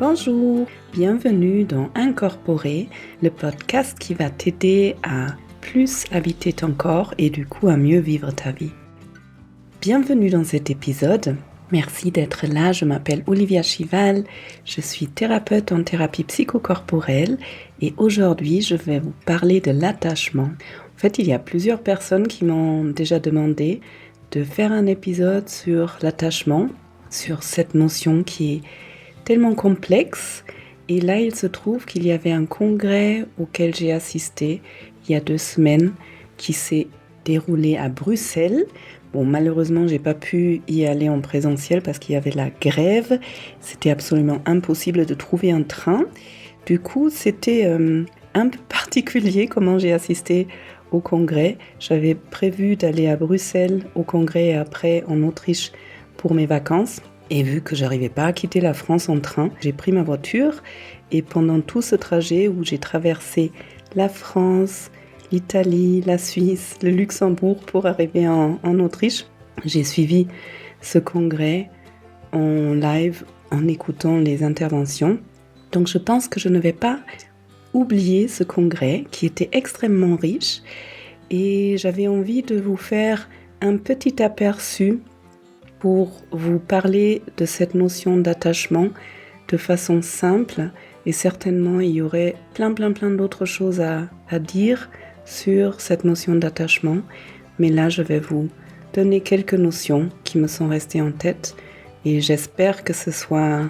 Bonjour, bienvenue dans Incorporer, le podcast qui va t'aider à plus habiter ton corps et du coup à mieux vivre ta vie. Bienvenue dans cet épisode. Merci d'être là, je m'appelle Olivia Chival, je suis thérapeute en thérapie psychocorporelle et aujourd'hui je vais vous parler de l'attachement. En fait, il y a plusieurs personnes qui m'ont déjà demandé de faire un épisode sur l'attachement, sur cette notion qui est tellement complexe. Et là, il se trouve qu'il y avait un congrès auquel j'ai assisté il y a 2 semaines qui s'est déroulé à Bruxelles. Bon, malheureusement, j'ai pas pu y aller en présentiel parce qu'il y avait la grève. C'était absolument impossible de trouver un train. Du coup, c'était un peu particulier comment j'ai assisté au congrès. J'avais prévu d'aller à Bruxelles au congrès et après en Autriche pour mes vacances. Et vu que j'arrivais pas à quitter la France en train, j'ai pris ma voiture et pendant tout ce trajet où j'ai traversé la France, l'Italie, la Suisse, le Luxembourg pour arriver en Autriche, j'ai suivi ce congrès en live en écoutant les interventions. Donc je pense que je ne vais pas oublier ce congrès qui était extrêmement riche et j'avais envie de vous faire un petit aperçu pour vous parler de cette notion d'attachement de façon simple et certainement il y aurait plein d'autres choses à dire sur cette notion d'attachement, mais là je vais vous donner quelques notions qui me sont restées en tête et j'espère que ce soit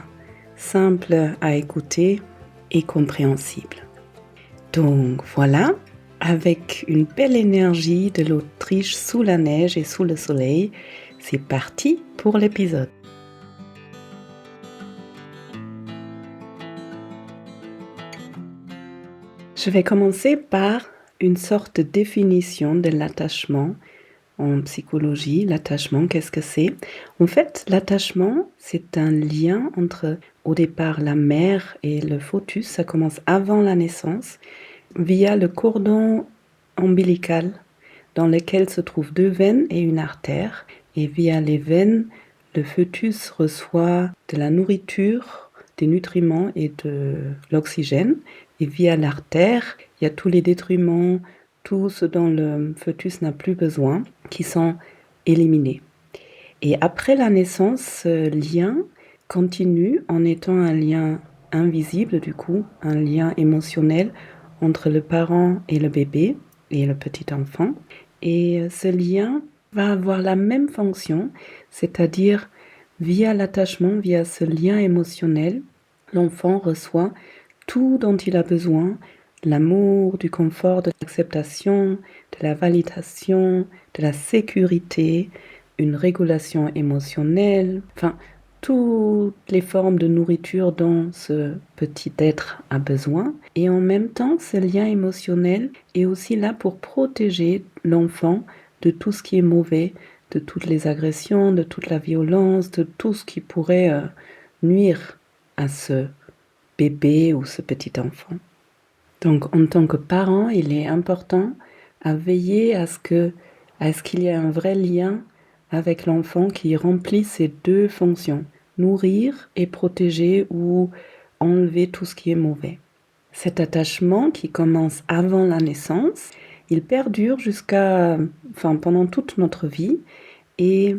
simple à écouter et compréhensible. Donc voilà, avec une belle énergie de l'Autriche sous la neige et sous le soleil, c'est parti pour l'épisode. Je vais commencer par une sorte de définition de l'attachement en psychologie. L'attachement, qu'est-ce que c'est ? En fait, l'attachement, c'est un lien entre, au départ, la mère et le fœtus. Ça commence avant la naissance, via le cordon ombilical dans lequel se trouvent 2 veines et une artère. Et via les veines, le fœtus reçoit de la nourriture, des nutriments et de l'oxygène. Et via l'artère, il y a tous les détriments, tout ce dont le fœtus n'a plus besoin, qui sont éliminés. Et après la naissance, ce lien continue en étant un lien invisible, du coup, un lien émotionnel entre le parent et le bébé et le petit enfant. Et ce lien va avoir la même fonction, c'est-à-dire via l'attachement, via ce lien émotionnel, l'enfant reçoit tout dont il a besoin, l'amour, du confort, de l'acceptation, de la validation, de la sécurité, une régulation émotionnelle, enfin, toutes les formes de nourriture dont ce petit être a besoin. Et en même temps, ce lien émotionnel est aussi là pour protéger l'enfant de tout ce qui est mauvais, de toutes les agressions, de toute la violence, de tout ce qui pourrait nuire à ce bébé ou ce petit enfant. Donc en tant que parent, il est important à veiller à ce qu'il y ait un vrai lien avec l'enfant qui remplit ces 2 fonctions, nourrir et protéger ou enlever tout ce qui est mauvais. Cet attachement qui commence avant la naissance, il perdure pendant toute notre vie et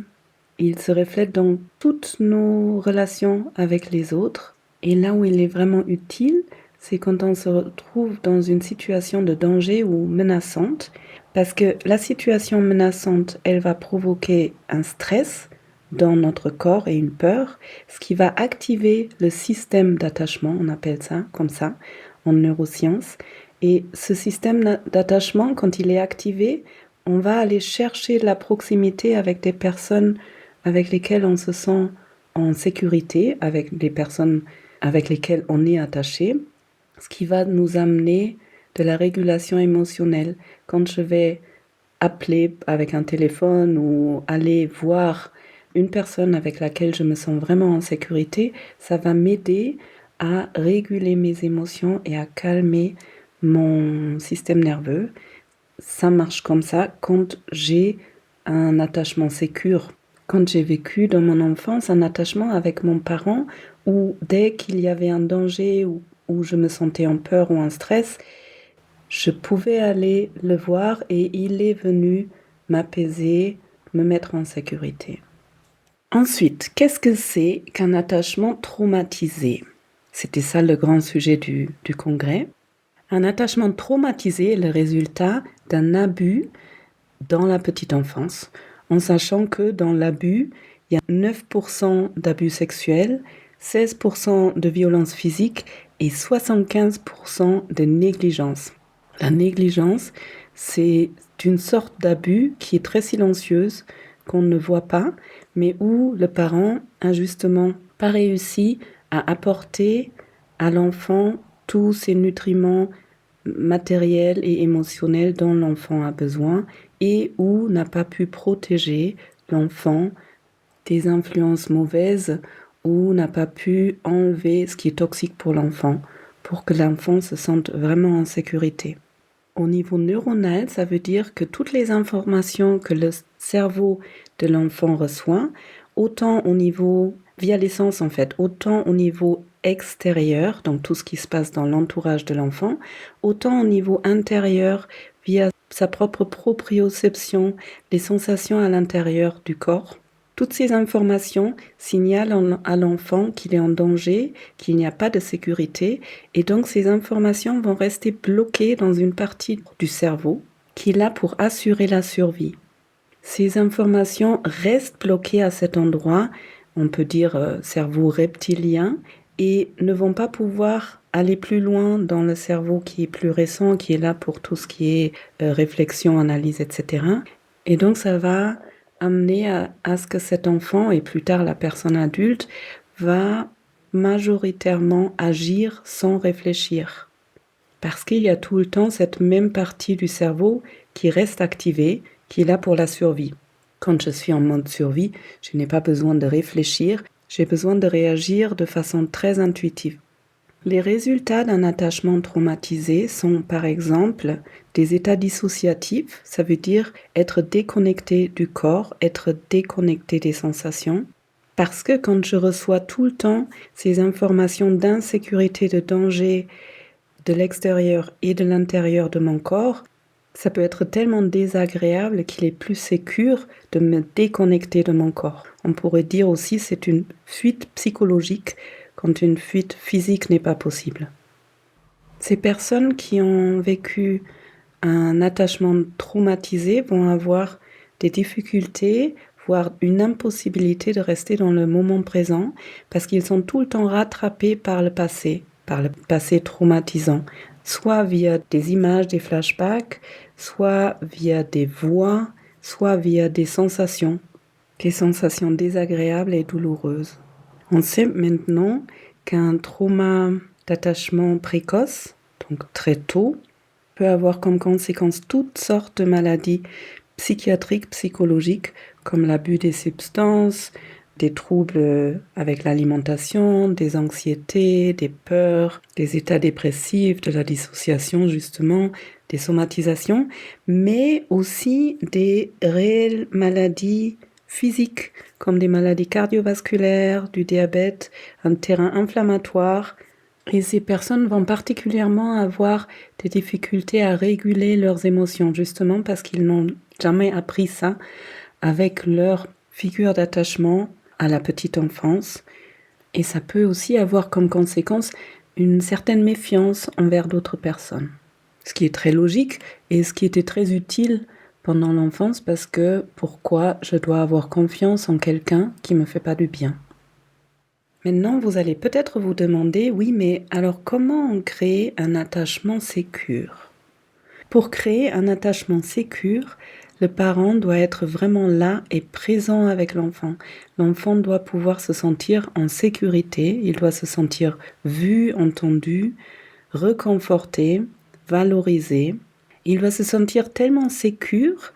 il se reflète dans toutes nos relations avec les autres. Et là où il est vraiment utile, c'est quand on se retrouve dans une situation de danger ou menaçante, parce que la situation menaçante, elle va provoquer un stress dans notre corps et une peur, ce qui va activer le système d'attachement, on appelle ça comme ça, en neurosciences. Et ce système d'attachement, quand il est activé, on va aller chercher la proximité avec des personnes avec lesquelles on se sent en sécurité, avec des personnes avec lesquelles on est attaché, ce qui va nous amener de la régulation émotionnelle. Quand je vais appeler avec un téléphone ou aller voir une personne avec laquelle je me sens vraiment en sécurité, ça va m'aider à réguler mes émotions et à calmer mon système nerveux. Ça marche comme ça quand j'ai un attachement sécure, quand j'ai vécu dans mon enfance un attachement avec mon parent où dès qu'il y avait un danger ou où je me sentais en peur ou en stress, je pouvais aller le voir et il est venu m'apaiser, me mettre en sécurité. Ensuite, qu'est-ce que c'est qu'un attachement traumatisé? C'était ça le grand sujet du congrès. Un attachement traumatisé est le résultat d'un abus dans la petite enfance, en sachant que dans l'abus, il y a 9% d'abus sexuels, 16% de violence physique et 75% de négligence. La négligence, c'est une sorte d'abus qui est très silencieuse, qu'on ne voit pas, mais où le parent, injustement, pas réussi à apporter à l'enfant tous ces nutriments matériels et émotionnels dont l'enfant a besoin et où n'a pas pu protéger l'enfant des influences mauvaises ou n'a pas pu enlever ce qui est toxique pour l'enfant pour que l'enfant se sente vraiment en sécurité. Au niveau neuronal, ça veut dire que toutes les informations que le cerveau de l'enfant reçoit, autant au niveau, via les sens en fait, autant au niveau extérieur, donc tout ce qui se passe dans l'entourage de l'enfant, autant au niveau intérieur, via sa propre proprioception, les sensations à l'intérieur du corps. Toutes ces informations signalent à l'enfant qu'il est en danger, qu'il n'y a pas de sécurité, et donc ces informations vont rester bloquées dans une partie du cerveau qui est là pour assurer la survie. Ces informations restent bloquées à cet endroit, on peut dire cerveau reptilien, et ne vont pas pouvoir aller plus loin dans le cerveau qui est plus récent, qui est là pour tout ce qui est réflexion, analyse, etc. Et donc ça va amener à ce que cet enfant, et plus tard la personne adulte, va majoritairement agir sans réfléchir. Parce qu'il y a tout le temps cette même partie du cerveau qui reste activée, qui est là pour la survie. Quand je suis en mode survie, je n'ai pas besoin de réfléchir, j'ai besoin de réagir de façon très intuitive. Les résultats d'un attachement traumatisé sont par exemple des états dissociatifs, ça veut dire être déconnecté du corps, être déconnecté des sensations. Parce que quand je reçois tout le temps ces informations d'insécurité, de danger de l'extérieur et de l'intérieur de mon corps, ça peut être tellement désagréable qu'il est plus sécure de me déconnecter de mon corps. On pourrait dire aussi que c'est une fuite psychologique quand une fuite physique n'est pas possible. Ces personnes qui ont vécu un attachement traumatisé vont avoir des difficultés, voire une impossibilité de rester dans le moment présent parce qu'ils sont tout le temps rattrapés par le passé traumatisant, soit via des images, des flashbacks, soit via des voix, soit via des sensations désagréables et douloureuses. On sait maintenant qu'un trauma d'attachement précoce, donc très tôt, peut avoir comme conséquence toutes sortes de maladies psychiatriques, psychologiques, comme l'abus des substances, des troubles avec l'alimentation, des anxiétés, des peurs, des états dépressifs, de la dissociation justement, des somatisations, mais aussi des réelles maladies physiques, comme des maladies cardiovasculaires, du diabète, un terrain inflammatoire. Et ces personnes vont particulièrement avoir des difficultés à réguler leurs émotions, justement parce qu'ils n'ont jamais appris ça avec leur figure d'attachement à la petite enfance. Et ça peut aussi avoir comme conséquence une certaine méfiance envers d'autres personnes. Ce qui est très logique et ce qui était très utile pendant l'enfance parce que pourquoi je dois avoir confiance en quelqu'un qui me fait pas du bien. Maintenant, vous allez peut-être vous demander, oui, mais alors comment on crée un attachement sécure? Pour créer un attachement sécure, le parent doit être vraiment là et présent avec l'enfant. L'enfant doit pouvoir se sentir en sécurité, il doit se sentir vu, entendu, réconforté, valorisé. Il doit se sentir tellement sécure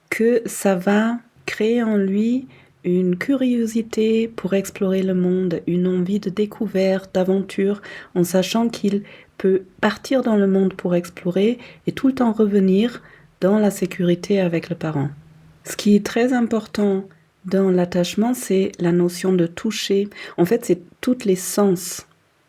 que ça va créer en lui une curiosité pour explorer le monde, une envie de découverte, d'aventure, en sachant qu'il peut partir dans le monde pour explorer et tout le temps revenir dans la sécurité avec le parent. Ce qui est très important dans l'attachement, c'est la notion de toucher. En fait, c'est tous les sens.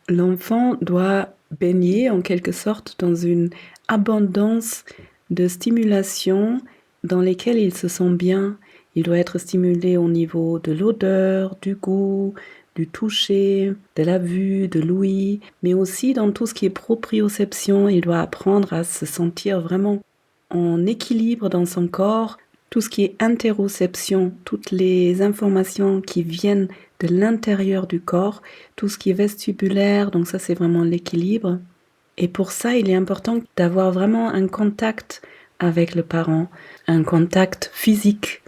L'enfant doit baigner en quelque sorte dans une abondance de stimulation dans lesquelles il se sent bien. Il doit être stimulé au niveau de l'odeur, du goût, du toucher, de la vue, de l'ouïe, mais aussi dans tout ce qui est proprioception. Il doit apprendre à se sentir vraiment en équilibre dans son corps. Tout ce qui est interoception, toutes les informations qui viennent de l'intérieur du corps, tout ce qui est vestibulaire, donc ça c'est vraiment l'équilibre. Et pour ça, il est important d'avoir vraiment un contact avec le parent, un contact physique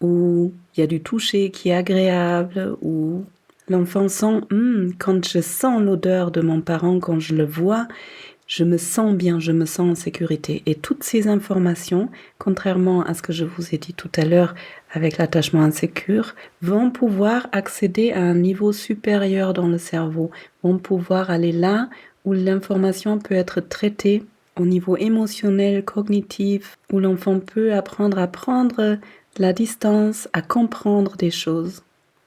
où il y a du toucher qui est agréable, où l'enfant sent, quand je sens l'odeur de mon parent, quand je le vois, je me sens bien, je me sens en sécurité. Et toutes ces informations, contrairement à ce que je vous ai dit tout à l'heure avec l'attachement insécure, vont pouvoir accéder à un niveau supérieur dans le cerveau, vont pouvoir aller là où l'information peut être traitée au niveau émotionnel, cognitif, où l'enfant peut apprendre à prendre la distance, à comprendre des choses,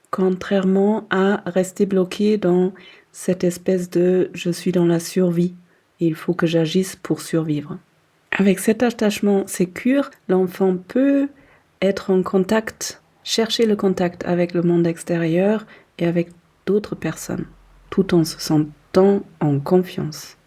contrairement à rester bloqué dans cette espèce de « je suis dans la survie ». Il faut que j'agisse pour survivre. Avec cet attachement sécure, l'enfant peut être en contact, chercher le contact avec le monde extérieur et avec d'autres personnes, tout en se sentant en confiance.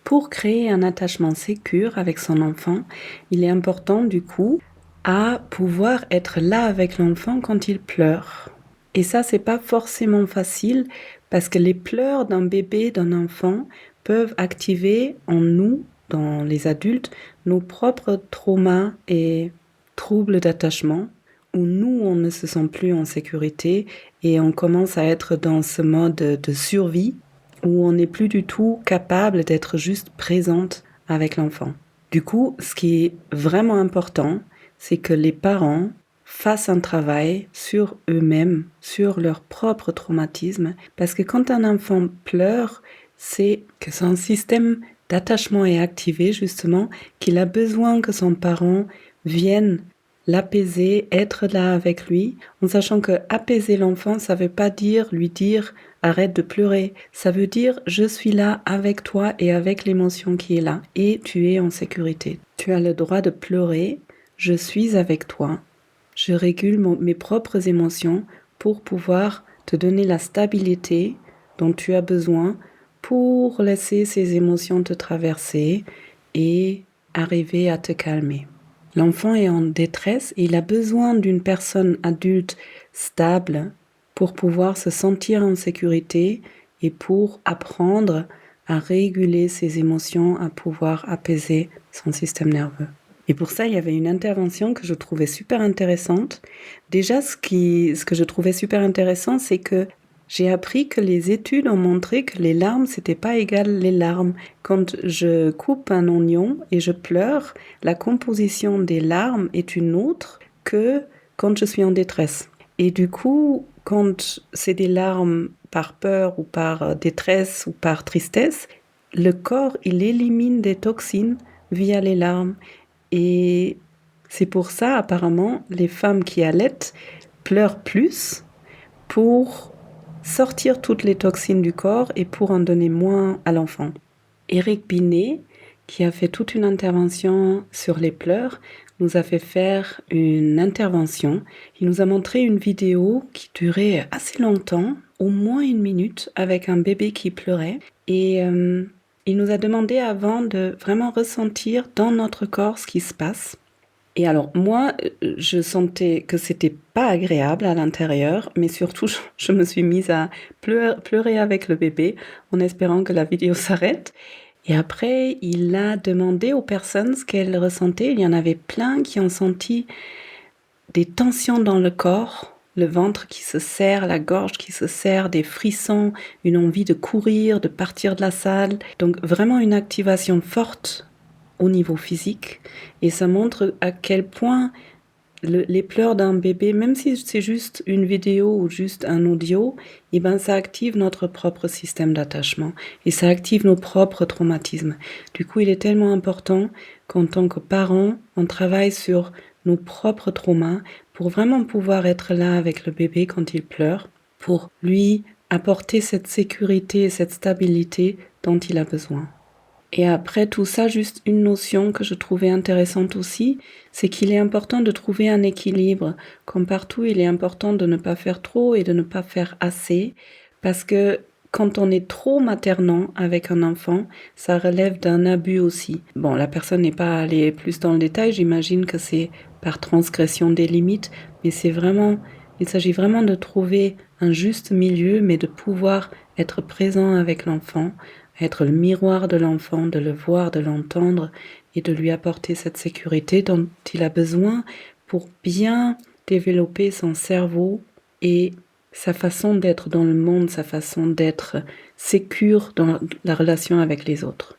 Pour créer un attachement sécure avec son enfant, il est important du coup à pouvoir être là avec l'enfant quand il pleure. Et ça, c'est pas forcément facile parce que les pleurs d'un bébé, d'un enfant, peuvent activer en nous, dans les adultes, nos propres traumas et troubles d'attachement, où nous, on ne se sent plus en sécurité et on commence à être dans ce mode de survie, où on n'est plus du tout capable d'être juste présente avec l'enfant. Du coup, ce qui est vraiment important, c'est que les parents fassent un travail sur eux-mêmes, sur leur propre traumatisme, parce que quand un enfant pleure, c'est que son système d'attachement est activé justement, qu'il a besoin que son parent vienne l'apaiser, être là avec lui, en sachant que apaiser l'enfant, ça veut pas dire lui dire arrête de pleurer, ça veut dire je suis là avec toi et avec l'émotion qui est là et tu es en sécurité. Tu as le droit de pleurer, je suis avec toi, je régule mes propres émotions pour pouvoir te donner la stabilité dont tu as besoin pour laisser ces émotions te traverser et arriver à te calmer. L'enfant est en détresse et il a besoin d'une personne adulte stable pour pouvoir se sentir en sécurité et pour apprendre à réguler ses émotions, à pouvoir apaiser son système nerveux. Et pour ça, il y avait une intervention que je trouvais super intéressante. Déjà, ce que je trouvais super intéressant, c'est que j'ai appris que les études ont montré que les larmes, c'était pas égal les larmes. Quand je coupe un oignon et je pleure, la composition des larmes est une autre que quand je suis en détresse. Et du coup, quand c'est des larmes par peur ou par détresse ou par tristesse, le corps, il élimine des toxines via les larmes. Et c'est pour ça, apparemment, les femmes qui allaitent pleurent plus pour sortir toutes les toxines du corps et pour en donner moins à l'enfant. Éric Binet, qui a fait toute une intervention sur les pleurs, nous a fait faire une intervention. Il nous a montré une vidéo qui durait assez longtemps, au moins 1 minute, avec un bébé qui pleurait. Et il nous a demandé avant de vraiment ressentir dans notre corps ce qui se passe. Et alors, moi, je sentais que c'était pas agréable à l'intérieur, mais surtout, je me suis mise à pleurer avec le bébé en espérant que la vidéo s'arrête. Et après, il a demandé aux personnes ce qu'elles ressentaient. Il y en avait plein qui ont senti des tensions dans le corps, le ventre qui se serre, la gorge qui se serre, des frissons, une envie de courir, de partir de la salle. Donc vraiment une activation forte au niveau physique, et ça montre à quel point les pleurs d'un bébé, même si c'est juste une vidéo ou juste un audio, et ben ça active notre propre système d'attachement et ça active nos propres traumatismes. Du coup, il est tellement important qu'en tant que parents, on travaille sur nos propres traumas pour vraiment pouvoir être là avec le bébé quand il pleure, pour lui apporter cette sécurité et cette stabilité dont il a besoin. Et après tout ça, juste une notion que je trouvais intéressante aussi, c'est qu'il est important de trouver un équilibre. Comme partout, il est important de ne pas faire trop et de ne pas faire assez, parce que quand on est trop maternant avec un enfant, ça relève d'un abus aussi. Bon, la personne n'est pas allée plus dans le détail, j'imagine que c'est par transgression des limites, mais il s'agit vraiment de trouver un juste milieu, mais de pouvoir être présent avec l'enfant, être le miroir de l'enfant, de le voir, de l'entendre et de lui apporter cette sécurité dont il a besoin pour bien développer son cerveau et sa façon d'être dans le monde, sa façon d'être sécure dans la relation avec les autres.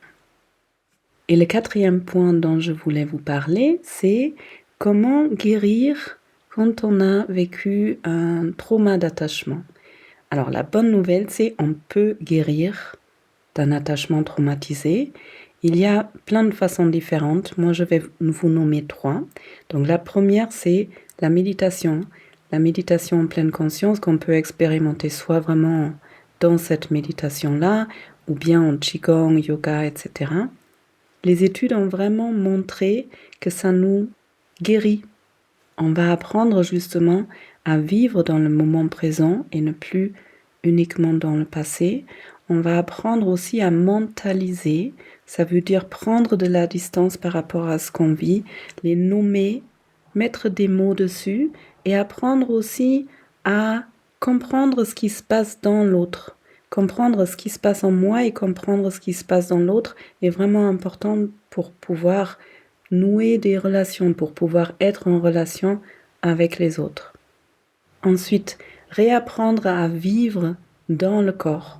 Et le quatrième point dont je voulais vous parler, c'est comment guérir quand on a vécu un trauma d'attachement. Alors la bonne nouvelle, c'est on peut guérir d'un attachement traumatisé. Il y a plein de façons différentes. Moi, je vais vous nommer 3. Donc la première, c'est la méditation. La méditation en pleine conscience qu'on peut expérimenter soit vraiment dans cette méditation-là, ou bien en qigong, yoga, etc. Les études ont vraiment montré que ça nous guérit. On va apprendre justement à vivre dans le moment présent et ne plus uniquement dans le passé. On va apprendre aussi à mentaliser, ça veut dire prendre de la distance par rapport à ce qu'on vit, les nommer, mettre des mots dessus et apprendre aussi à comprendre ce qui se passe dans l'autre. Comprendre ce qui se passe en moi et comprendre ce qui se passe dans l'autre est vraiment important pour pouvoir nouer des relations, pour pouvoir être en relation avec les autres. Ensuite, réapprendre à vivre dans le corps.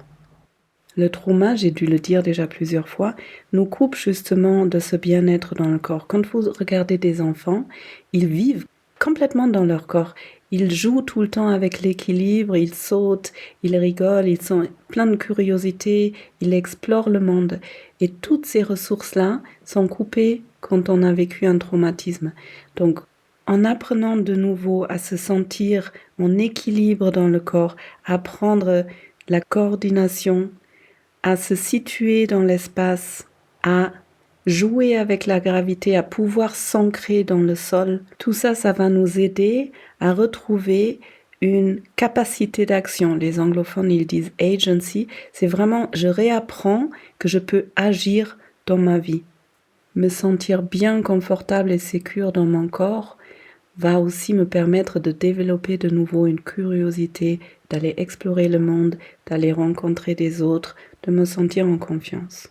Le trauma, j'ai dû le dire déjà plusieurs fois, nous coupe justement de ce bien-être dans le corps. Quand vous regardez des enfants, ils vivent complètement dans leur corps. Ils jouent tout le temps avec l'équilibre, ils sautent, ils rigolent, ils sont pleins de curiosité, ils explorent le monde. Et toutes ces ressources-là sont coupées quand on a vécu un traumatisme. Donc, en apprenant de nouveau à se sentir en équilibre dans le corps, à apprendre la coordination, à se situer dans l'espace, à jouer avec la gravité, à pouvoir s'ancrer dans le sol. Tout ça, ça va nous aider à retrouver une capacité d'action. Les anglophones, ils disent agency. C'est vraiment, je réapprends que je peux agir dans ma vie. Me sentir bien confortable et sécure dans mon corps va aussi me permettre de développer de nouveau une curiosité, d'aller explorer le monde, d'aller rencontrer des autres, de me sentir en confiance.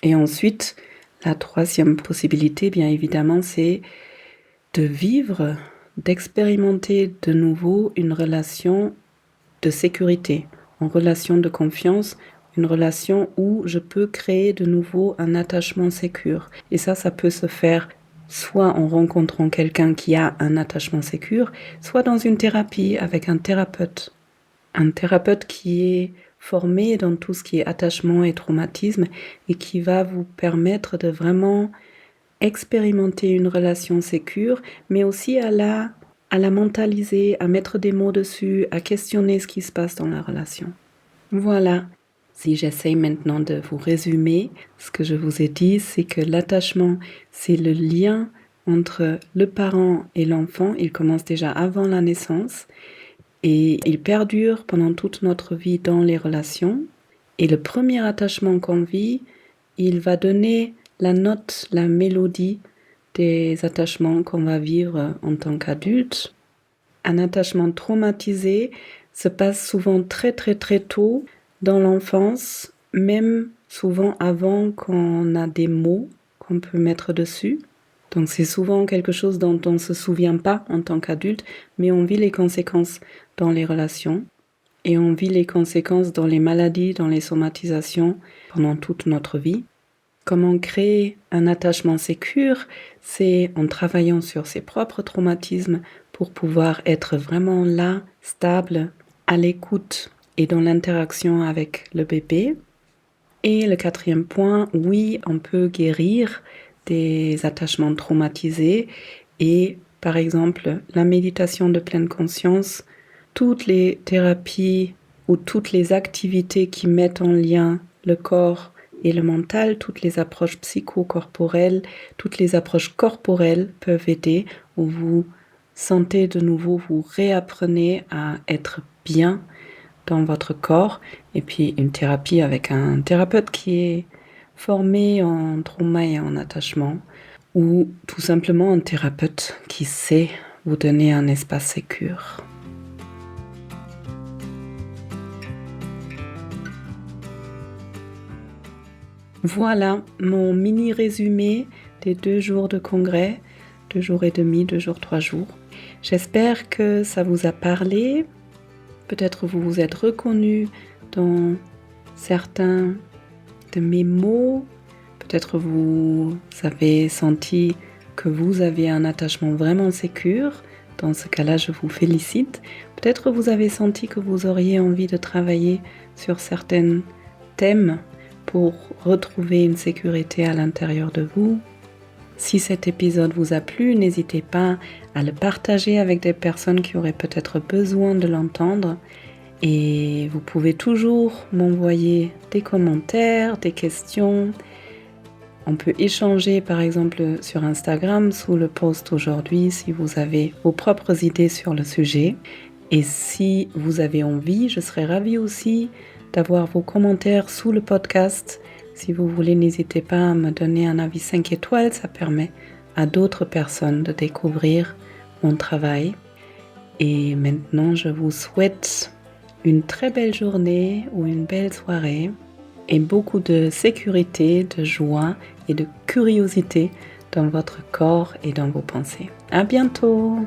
Et ensuite, la troisième possibilité, bien évidemment, c'est de vivre, d'expérimenter de nouveau une relation de sécurité, une relation de confiance, une relation où je peux créer de nouveau un attachement sécure. Et ça peut se faire soit en rencontrant quelqu'un qui a un attachement sécure, soit dans une thérapie avec un thérapeute. Un thérapeute qui est formé dans tout ce qui est attachement et traumatisme et qui va vous permettre de vraiment expérimenter une relation sécure, mais aussi à la mentaliser, à mettre des mots dessus, à questionner ce qui se passe dans la relation. Voilà. Si j'essaye maintenant de vous résumer, ce que je vous ai dit, c'est que l'attachement, c'est le lien entre le parent et l'enfant. Il commence déjà avant la naissance et il perdure pendant toute notre vie dans les relations. Et le premier attachement qu'on vit, il va donner la note, la mélodie des attachements qu'on va vivre en tant qu'adulte. Un attachement traumatisé se passe souvent très très très tôt dans l'enfance, même souvent avant qu'on a des mots qu'on peut mettre dessus. Donc c'est souvent quelque chose dont on ne se souvient pas en tant qu'adulte, mais on vit les conséquences dans les relations et on vit les conséquences dans les maladies, dans les somatisations pendant toute notre vie. Comment créer un attachement sécure? C'est en travaillant sur ses propres traumatismes pour pouvoir être vraiment là, stable, à l'écoute et dans l'interaction avec le bébé. Et le quatrième point, oui, on peut guérir des attachements traumatisés et par exemple la méditation de pleine conscience, toutes les thérapies ou toutes les activités qui mettent en lien le corps et le mental, toutes les approches psychocorporelles, toutes les approches corporelles peuvent aider, où vous sentez de nouveau, vous réapprenez à être bien dans votre corps. Et puis une thérapie avec un thérapeute qui est formé en trauma et en attachement, ou tout simplement un thérapeute qui sait vous donner un espace sécure. Voilà mon mini résumé des 2 jours de congrès, 2 jours et demi, 2 jours, 3 jours. J'espère que ça vous a parlé. Peut-être vous vous êtes reconnu dans certains de mes mots. Peut-être vous avez senti que vous avez un attachement vraiment sécure. Dans ce cas-là, je vous félicite. Peut-être vous avez senti que vous auriez envie de travailler sur certains thèmes pour retrouver une sécurité à l'intérieur de vous. Si cet épisode vous a plu, n'hésitez pas à le partager avec des personnes qui auraient peut-être besoin de l'entendre. Et vous pouvez toujours m'envoyer des commentaires, des questions. On peut échanger par exemple sur Instagram sous le post aujourd'hui si vous avez vos propres idées sur le sujet. Et si vous avez envie, je serais ravie aussi d'avoir vos commentaires sous le podcast. Si vous voulez, n'hésitez pas à me donner un avis 5 étoiles, ça permet à d'autres personnes de découvrir mon travail. Et maintenant, je vous souhaite une très belle journée ou une belle soirée et beaucoup de sécurité, de joie et de curiosité dans votre corps et dans vos pensées. À bientôt!